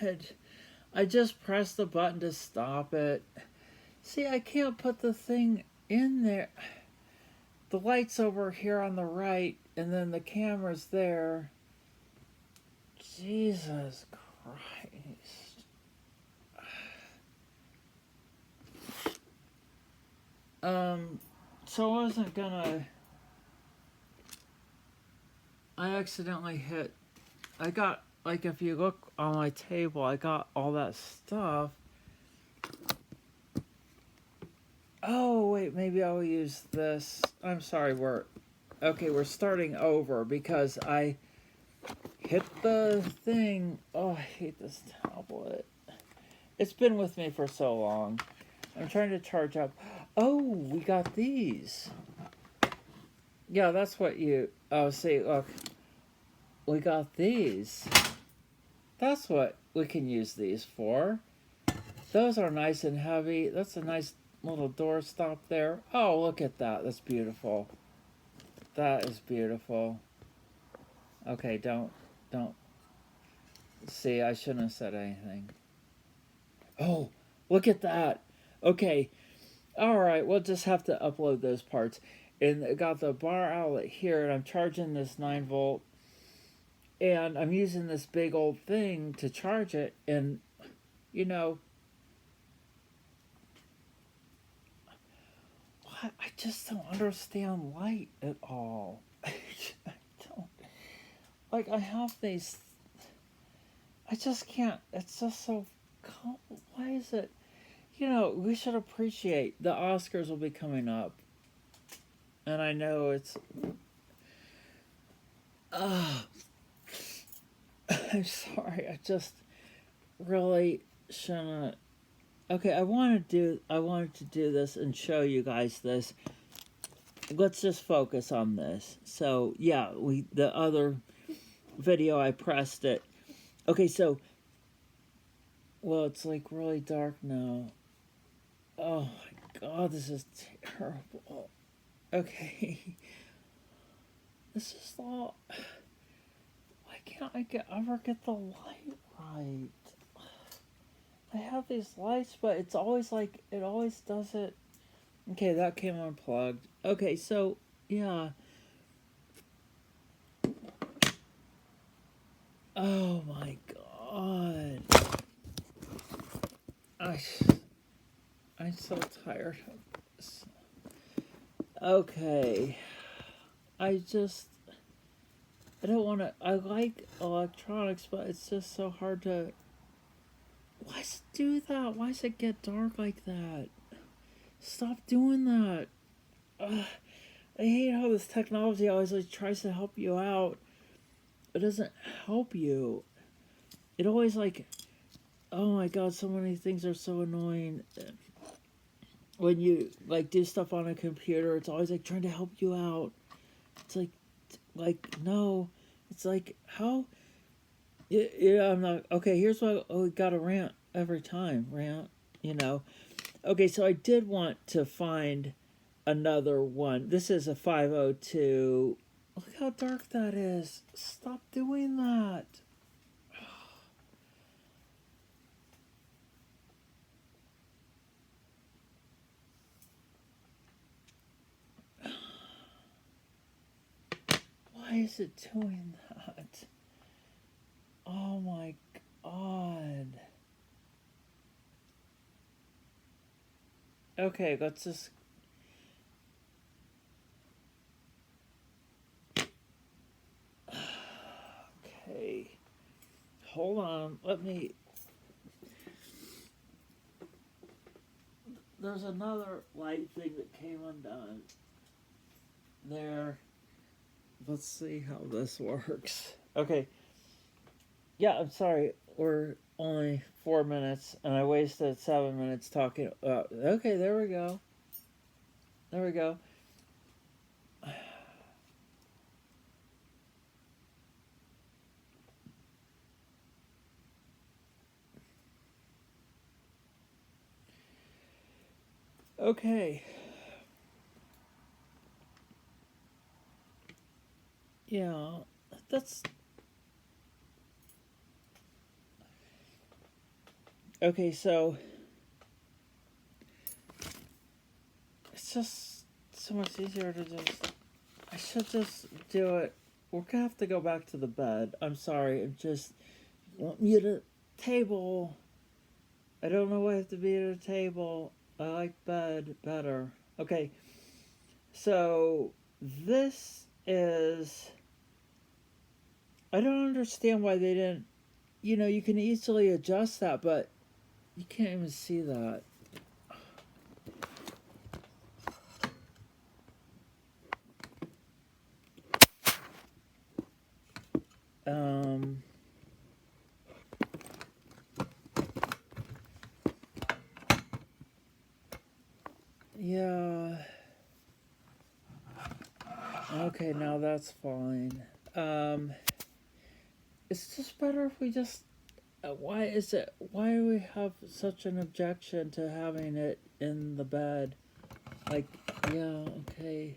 it. I just pressed the button to stop it. See, I can't put the thing in there. The light's over here on the right, and then the camera's there. Jesus Christ. So I wasn't gonna. I accidentally hit. I got, like, if you look on my table, I got all that stuff. Oh, wait, maybe I'll use this. I'm sorry, we're starting over because I hit the thing. Oh, I hate this tablet. It's been with me for so long. I'm trying to charge up. Oh, we got these. Yeah, that's what you. Oh, see, look. We got these. That's what we can use these for. Those are nice and heavy. That's a nice little door stop there. Oh, look at that. That's beautiful. That is beautiful. Okay, don't. See, I shouldn't have said anything. Oh, look at that. Okay, alright, we'll just have to upload those parts. And I got the bar outlet here, and I'm charging this 9 volt. And I'm using this big old thing to charge it, and, you know, I just don't understand light at all. I don't. Like, I have these. I just can't. It's just so. Why is it? We should appreciate the Oscars will be coming up. And I know it's. I'm sorry. I just really shouldn't. Okay, I wanted to do this and show you guys this. Let's just focus on this. So yeah, the other video I pressed it. Okay, so well, it's like really dark now. Oh my god, this is terrible. Okay, this is all. Why can't I ever get the light right? I have these lights, but it's always like it always does it. Okay, that came unplugged. Okay, so yeah. Oh my god. I'm so tired of this. Okay. I don't want to. I like electronics, but it's just so hard to. Why does it do that? Why does it get dark like that? Stop doing that. Ugh. I hate how this technology always like tries to help you out. It doesn't help you. It always like, oh my god, so many things are so annoying. When you like do stuff on a computer, it's always like trying to help you out. It's like no, it's like how. Yeah, I'm not okay. Here's why we got to rant every time. Rant, you know. Okay, so I did want to find another one. This is a 502. Look how dark that is. Stop doing that. Why is it doing that? Oh my god. Okay, let's just. Okay. Hold on. Let me. There's another light thing that came undone. There. Let's see how this works. Okay. Yeah, I'm sorry. We're only 4 minutes, and I wasted 7 minutes talking. Okay, there we go. There we go. Okay. Yeah, that's. Okay, so it's just so much easier to just. I should just do it. We're gonna have to go back to the bed. I'm sorry. I'm just want me at a table. I don't know why I have to be at a table. I like bed better. Okay, so this is. I don't understand why they didn't. You know, you can easily adjust that, but you can't even see that. Um, yeah. Okay, now that's fine. Um, it's just better if we just. Why is it? Why do we have such an objection to having it in the bed? Like, yeah, okay.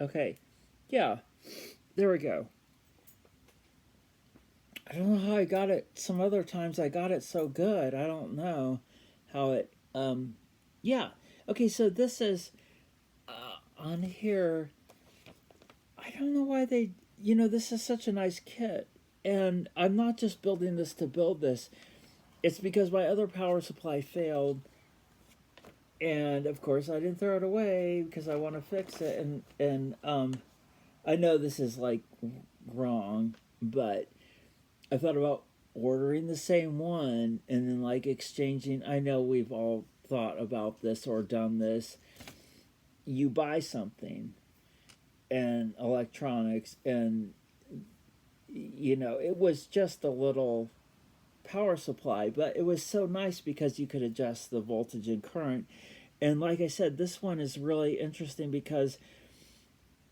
Okay. Yeah, there we go. I don't know how I got it. Some other times I got it so good. I don't know how it. Yeah. Okay, so this is on here. I don't know why they. You know, this is such a nice kit, and I'm not just building this to build this. It's because my other power supply failed, and of course I didn't throw it away because I want to fix it. And I know this is like wrong, but I thought about ordering the same one and then like exchanging. I know we've all thought about this or done this. You buy something and electronics, and you know, it was just a little power supply, but it was so nice because you could adjust the voltage and current. And like I said, this one is really interesting because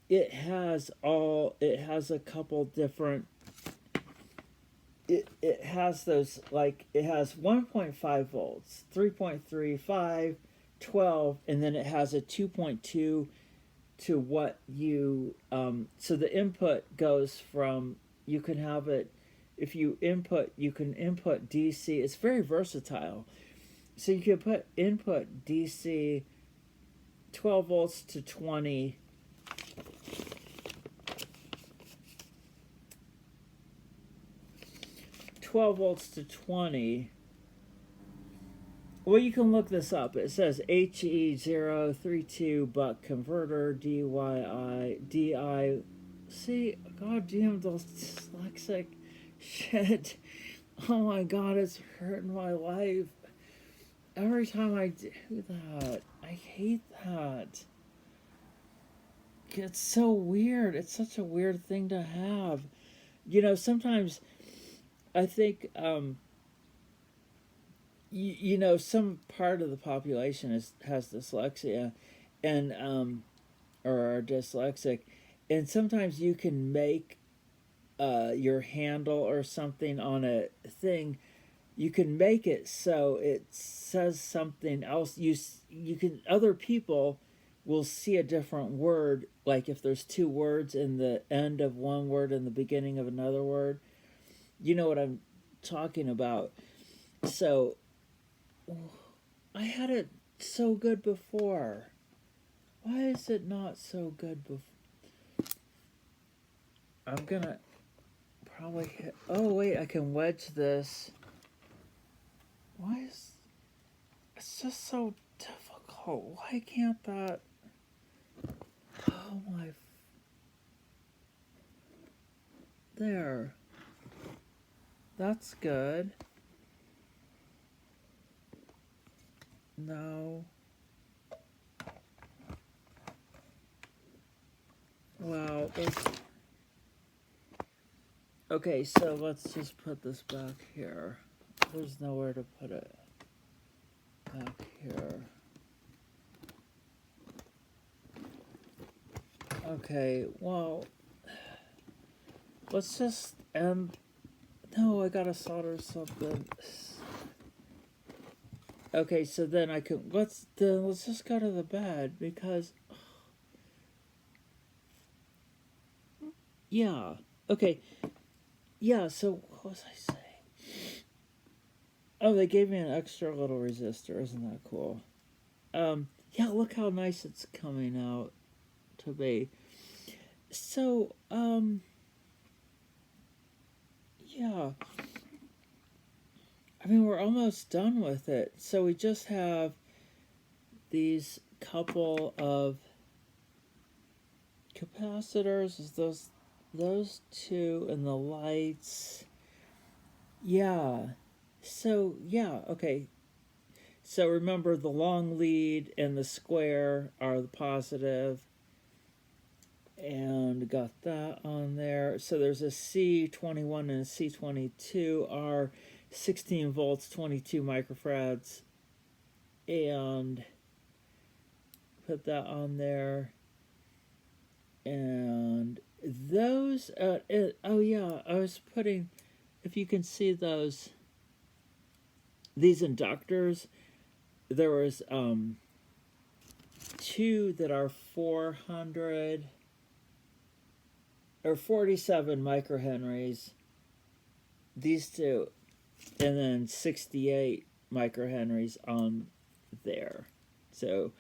it has a couple different. It has those, like, it has 1.5 volts, 3.3, 5, 12, and then it has a 2.2 to what you so the input goes from, you can have it, if you input, you can input DC. It's very versatile, so you can put input DC 12 volts to 20, 12 volts to 20. Well, you can look this up. It says HE032 buck converter DI. See, god damn those dyslexic shit. Oh my god, it's hurting my life. Every time I do that, I hate that. It's so weird. It's such a weird thing to have. You know, sometimes I think you know, some part of the population has dyslexia, and or are dyslexic, and sometimes you can make your handle or something on a thing. You can make it so it says something else. You can, other people will see a different word, like if there's two words in the end of one word and the beginning of another word. You know what I'm talking about. So I had it so good before. Why is it not so good before? I'm gonna probably hit. Oh wait, I can wedge this. Why is it's just so difficult? Why can't that? Oh my! There. That's good. No. Wow. Okay, so let's just put this back here. There's nowhere to put it. Back here. Okay, well, let's just end. No, I gotta solder something. Okay, so then I can, let's just go to the bed because, yeah. Okay, yeah, so what was I saying? Oh, they gave me an extra little resistor. Isn't that cool? Yeah, look how nice it's coming out to be. So, yeah. I mean, we're almost done with it. So we just have these couple of capacitors. Is those two and the lights? Yeah. So yeah. Okay. So remember, the long lead and the square are the positive, and got that on there. So there's a C21 and a C22 are 16 volts, 22 microfarads, and put that on there. And those, oh yeah, I was putting, if you can see these inductors, there was two that are 400 or 47 microhenries, these two, and then 68 microhenries on there. So,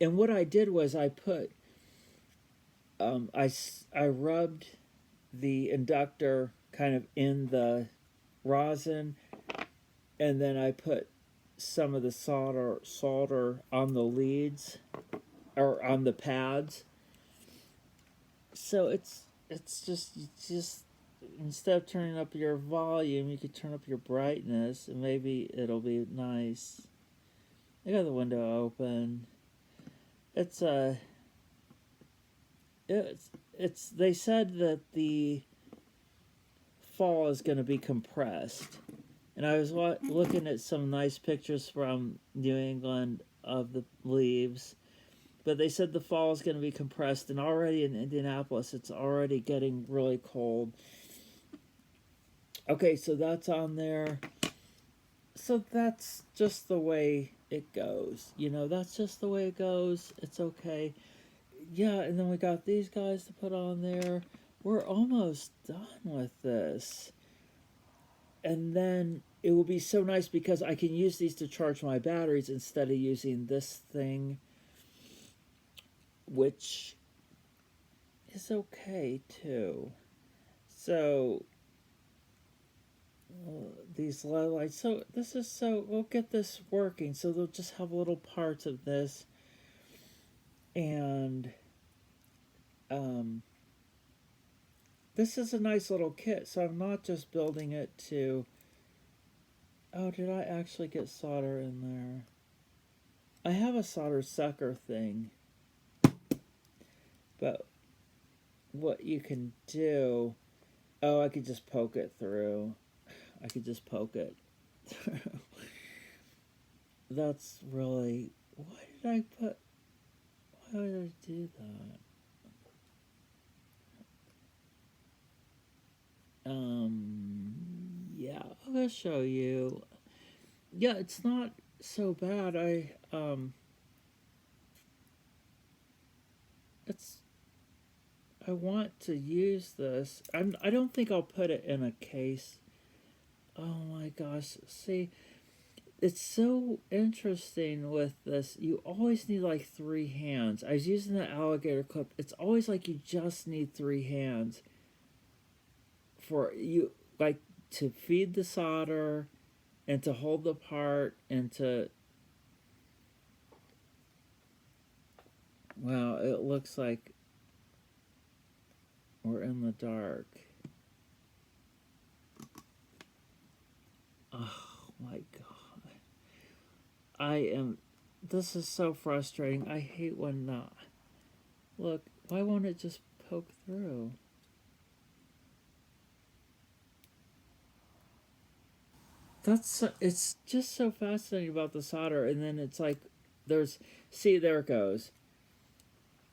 and what I did was I put, I rubbed the inductor kind of in the rosin, and then I put some of the solder on the leads or on the pads. So it's just instead of turning up your volume, you could turn up your brightness, and maybe it'll be nice. I got the window open. It's it's they said that the fall is going to be compressed, and I was looking at some nice pictures from New England of the leaves, but they said the fall is going to be compressed, and already in Indianapolis it's already getting really cold. Okay, so that's on there. So that's just the way it goes. You know, that's just the way it goes. It's okay. Yeah, and then we got these guys to put on there. We're almost done with this. And then it will be so nice because I can use these to charge my batteries instead of using this thing, which is okay too. So these LED lights. So this is so we'll get this working. So they'll just have little parts of this, and this is a nice little kit. So I'm not just building it to. Oh, did I actually get solder in there? I have a solder sucker thing, but what you can do. Oh, I could just poke it through. I could just poke it through. That's really. Why did I put. Why did I do that? Yeah, I'm gonna show you. Yeah, it's not so bad. It's. I want to use this. I don't think I'll put it in a case. Oh my gosh. See, it's so interesting with this. You always need like 3 hands. I was using the alligator clip. It's always like you just need 3 hands for you, like to feed the solder and to hold the part and to. Wow, it looks like we're in the dark. Oh my god. I am. This is so frustrating. I hate when not. Look, why won't it just poke through? It's just so fascinating about the solder, and then it's like there's see there it goes.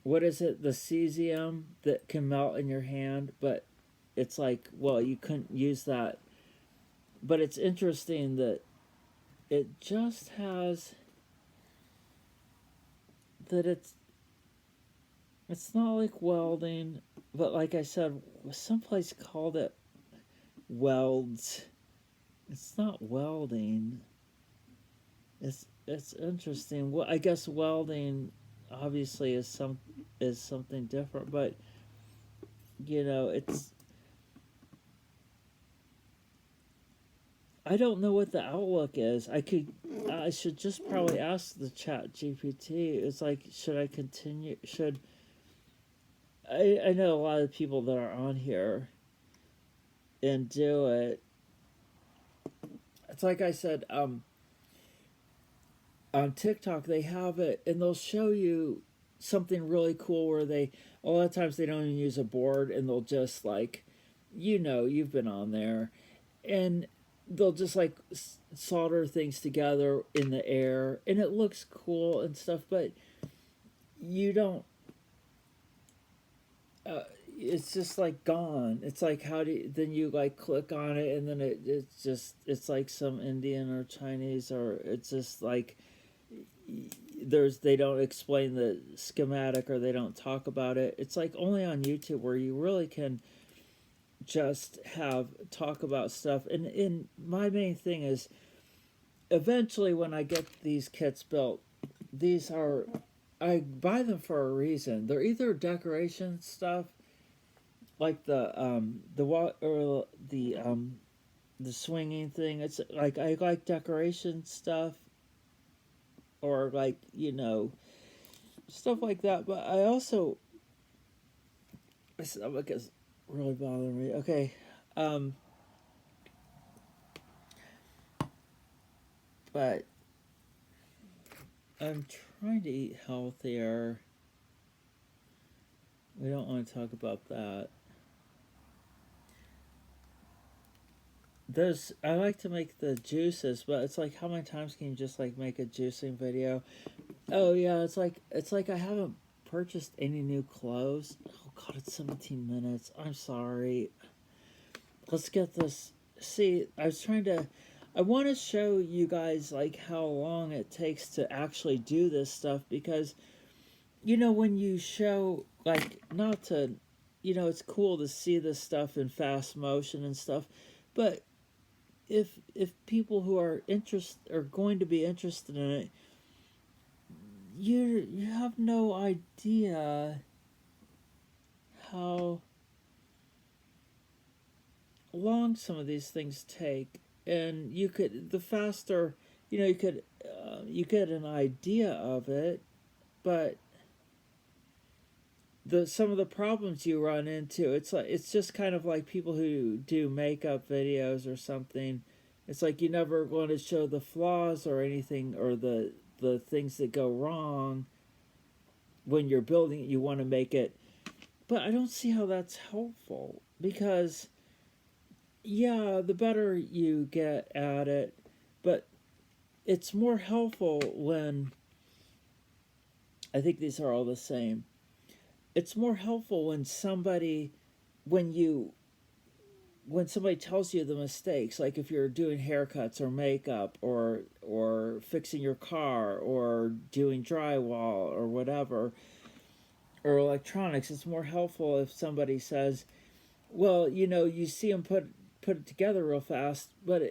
What is it? The cesium that can melt in your hand, but it's like well you couldn't use that. But it's interesting that it just has that it's not like welding, but like I said, someplace called it welds. It's not welding. It's interesting. Well, I guess welding obviously is something different, but it's I don't know what the outlook is. I should just probably ask the Chat GPT. It's like, should I continue? I know a lot of people that are on here and do it. It's like I said, on TikTok they have it and they'll show you something really cool where a lot of times they don't even use a board and they'll just like, you've been on there, and they'll just like solder things together in the air and it looks cool and stuff, but you don't it's just like gone. It's like, how do you, then you like click on it and then it's like some Indian or Chinese, or it's just like they don't explain the schematic or they don't talk about it. It's like only on YouTube where you really can just have talk about stuff. And my main thing is, eventually when I get these kits built, I buy them for a reason. They're either decoration stuff, like the swinging thing. It's like I like decoration stuff, or like stuff like that. But I also, my stomach is really bothering me. Okay, but I'm trying to eat healthier. We don't want to talk about that. I like to make the juices, but it's like, how many times can you just like make a juicing video? Oh yeah, it's like I haven't purchased any new clothes. Oh god, it's 17 minutes. I'm sorry. Let's get this. See, I want to show you guys like how long it takes to actually do this stuff, because when you show, like, not to, it's cool to see this stuff in fast motion and stuff, but if people who are going to be interested in it, you have no idea how long some of these things take. And the faster, you get an idea of it, but some of the problems you run into, it's just kind of like people who do makeup videos or something. It's like you never want to show the flaws or anything, or the things that go wrong when you're building it. You want to make it, but I don't see how that's helpful, because yeah, the better you get at it, but it's more helpful when, I think these are all the same. It's more helpful when somebody tells you the mistakes, like if you're doing haircuts or makeup or fixing your car or doing drywall or whatever, or electronics. It's more helpful if somebody says, well, you see them put it together real fast, but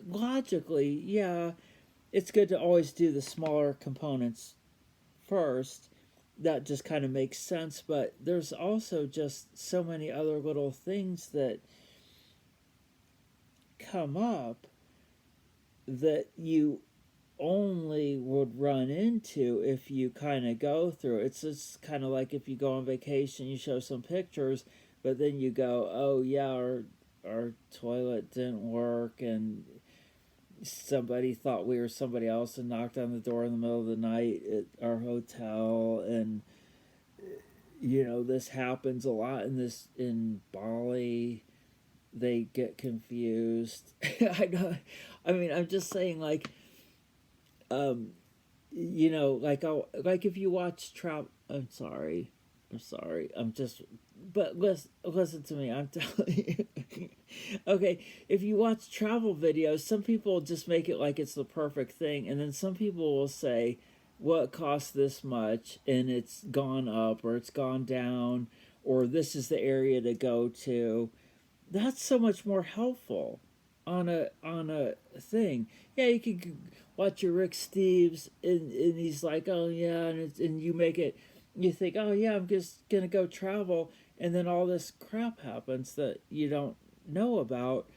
logically, yeah, it's good to always do the smaller components first. That just kind of makes sense, but there's also just so many other little things that come up that you only would run into if you kind of go through it. It's just kind of like if you go on vacation, you show some pictures, but then you go, oh yeah, our toilet didn't work, and somebody thought we were somebody else and knocked on the door in the middle of the night at our hotel. And this happens a lot in Bali. They get confused. I know. I mean, I'm just saying, like, like if you watch I'm sorry. But listen to me. I'm telling you. Okay, if you watch travel videos, some people just make it like it's the perfect thing, and then some people will say, well, it costs this much, and it's gone up, or it's gone down, or this is the area to go to. that's so much more helpful on a thing. Yeah, you could watch your Rick Steves, and he's like, oh yeah, and you make it. You think, oh yeah, I'm just gonna go travel, and then all this crap happens that you don't know about,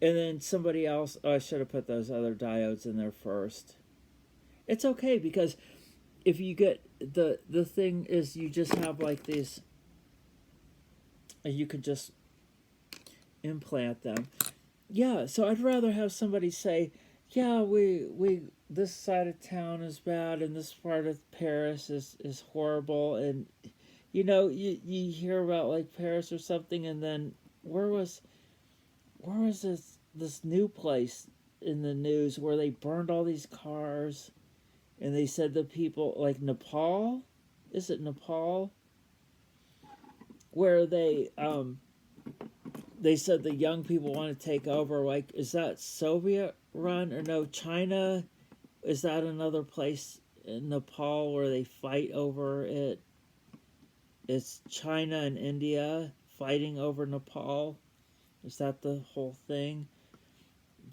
and then somebody else. Oh, I should have put those other diodes in there first. It's okay because if you get the thing is you just have like these, and you can just implant them. Yeah, so I'd rather have somebody say, yeah, we this side of town is bad and this part of Paris is horrible, and you hear about like Paris or something, and then where was where was this new place in the news where they burned all these cars, and they said the people, like Nepal, is it Nepal, where they said the young people want to take over. Like, is that Soviet run or no? China, is that another place in Nepal where they fight over it? It's China and India fighting over Nepal. Is that the whole thing?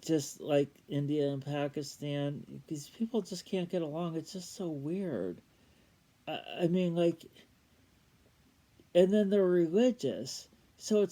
Just like India and Pakistan, these people just can't get along. It's just so weird. I mean, like, and then they're religious, so it's